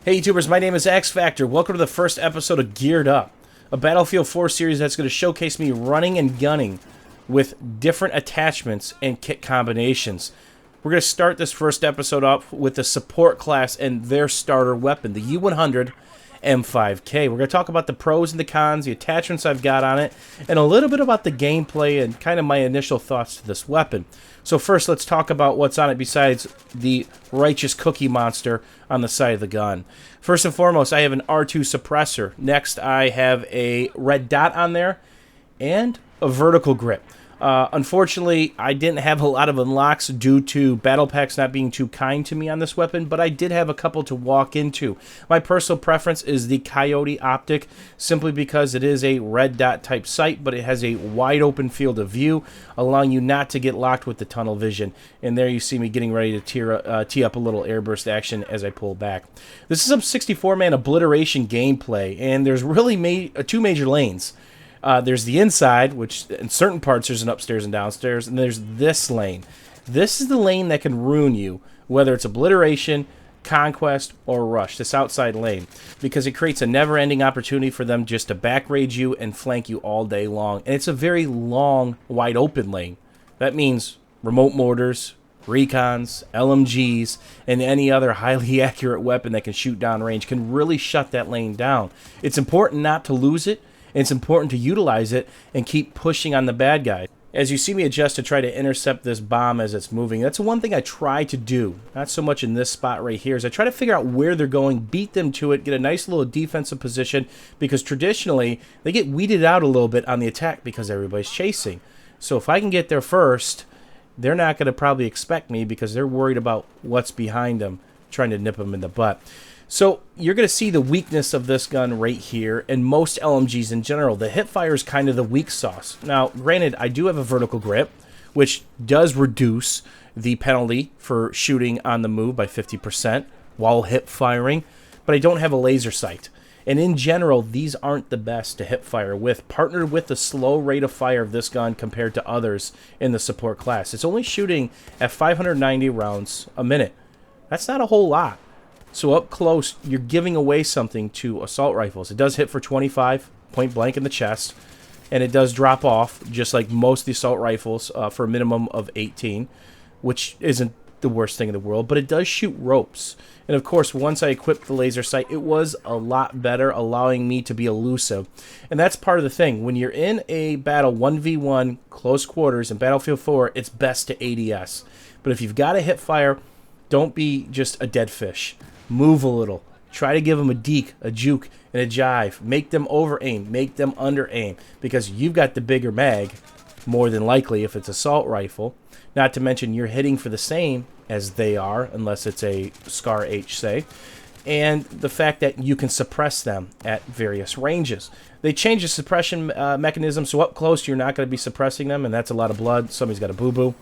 Hey YouTubers, my name is X Factor. Welcome to the first episode of Geared Up, a Battlefield 4 series that's going to showcase me running and gunning with different attachments and kit combinations. We're going to start this first episode off with the support class and their starter weapon, the U-100 M5k. We're going to talk about the pros and the cons, the attachments I've got on it, and a little bit about the gameplay and kind of my initial thoughts to this weapon. So first, let's talk about what's on it besides the righteous cookie monster on the side of the gun. First and foremost, I have an R2 suppressor. Next, I have a red dot on there and a vertical grip. Unfortunately, I didn't have a lot of unlocks due to battle packs not being too kind to me on this weapon, but I did have a couple to walk into. My personal preference is the Coyote optic, simply because it is a red dot type sight, but it has a wide open field of view, allowing you not to get locked with the tunnel vision. And there you see me getting ready to tee up a little airburst action as I pull back. This is some 64-man obliteration gameplay, and there's really two major lanes. There's the inside, which in certain parts there's an upstairs and downstairs, and there's this lane. This is the lane that can ruin you, whether it's obliteration, conquest, or rush, this outside lane, because it creates a never-ending opportunity for them just to back raid you and flank you all day long. And it's a very long, wide open lane. That means remote mortars, recons, LMGs, and any other highly accurate weapon that can shoot down range can really shut that lane down. It's important not to lose it. It's important to utilize it and keep pushing on the bad guy. As you see me adjust to try to intercept this bomb as it's moving, that's one thing I try to do. Not so much in this spot right here, is I try to figure out where they're going, beat them to it, get a nice little defensive position, because traditionally they get weeded out a little bit on the attack because everybody's chasing. So if I can get there first, they're not going to probably expect me because they're worried about what's behind them, trying to nip them in the butt. So you're going to see the weakness of this gun right here, and most LMGs in general. The hipfire is kind of the weak sauce. Now, granted, I do have a vertical grip, which does reduce the penalty for shooting on the move by 50% while hip firing, but I don't have a laser sight. And in general, these aren't the best to hip fire with, partnered with the slow rate of fire of this gun compared to others in the support class. It's only shooting at 590 rounds a minute. That's not a whole lot. So up close, you're giving away something to assault rifles. It does hit for 25, point blank in the chest, and it does drop off, just like most of the assault rifles, for a minimum of 18, which isn't the worst thing in the world, but it does shoot ropes. And of course, once I equipped the laser sight, it was a lot better, allowing me to be elusive. And that's part of the thing. When you're in a battle 1v1, close quarters, in Battlefield 4, it's best to ADS. But if you've got a hip fire, don't be just a dead fish. Move a little. Try to give them a deke, a juke, and a jive. Make them over-aim. Make them under-aim. Because you've got the bigger mag, more than likely, if it's assault rifle. Not to mention you're hitting for the same as they are, unless it's a Scar H, say. And the fact that you can suppress them at various ranges. They change the suppression mechanism, so up close you're not going to be suppressing them, and that's a lot of blood. Somebody's got a boo-boo.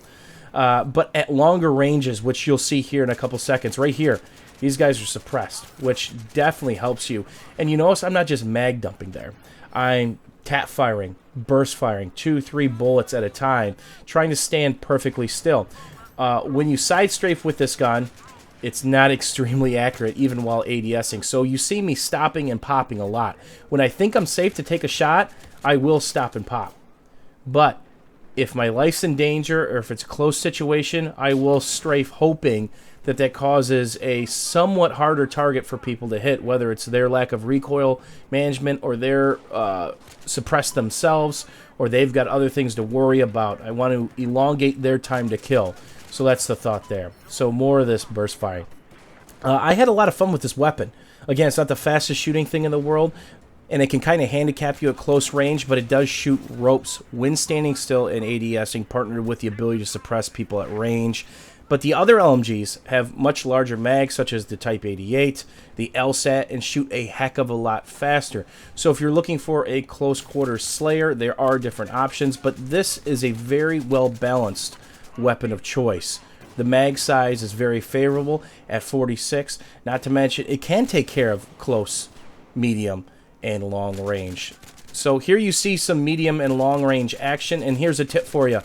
But at longer ranges, which you'll see here in a couple seconds, right here, these guys are suppressed, which definitely helps you. And you notice I'm not just mag dumping there. I'm tap firing, burst firing, 2-3 bullets at a time, trying to stand perfectly still. When you side strafe with this gun, it's not extremely accurate, even while ADSing. So you see me stopping and popping a lot. When I think I'm safe to take a shot, I will stop and pop. But if my life's in danger, or if it's a close situation, I will strafe, hoping that that causes a somewhat harder target for people to hit, whether it's their lack of recoil management, or they're suppressed themselves, or they've got other things to worry about. I want to elongate their time to kill. So that's the thought there. So more of this burst firing. I had a lot of fun with this weapon. Again, it's not the fastest shooting thing in the world, and it can kind of handicap you at close range, but it does shoot ropes when standing still and ADSing, partnered with the ability to suppress people at range. But the other LMGs have much larger mags, such as the Type 88, the LSAT, and shoot a heck of a lot faster. So if you're looking for a close quarters slayer, there are different options, but this is a very well-balanced weapon of choice. The mag size is very favorable at 46, not to mention it can take care of close, medium, and long range. So here you see some medium and long range action, and here's a tip for you.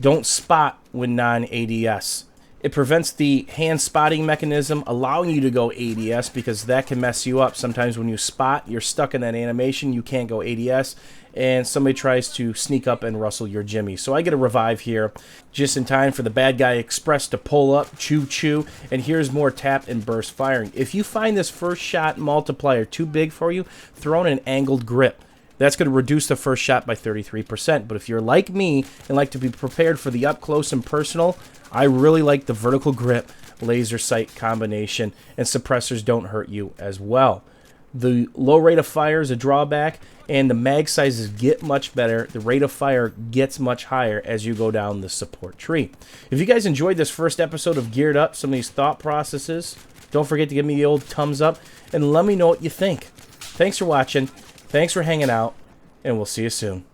Don't spot when non-ADS. It prevents the hand spotting mechanism, allowing you to go ADS, because that can mess you up. Sometimes when you spot, you're stuck in that animation, you can't go ADS, and somebody tries to sneak up and rustle your Jimmy. So I get a revive here just in time for the bad guy Express to pull up, choo-choo, and here's more tap and burst firing. If you find this first shot multiplier too big for you, throw in an angled grip. That's going to reduce the first shot by 33%. But if you're like me and like to be prepared for the up close and personal, I really like the vertical grip laser sight combination, and suppressors don't hurt you as well. The low rate of fire is a drawback, and the mag sizes get much better. The rate of fire gets much higher as you go down the support tree. If you guys enjoyed this first episode of Geared Up, some of these thought processes, don't forget to give me the old thumbs up and let me know what you think. Thanks for watching. Thanks for hanging out, and we'll see you soon.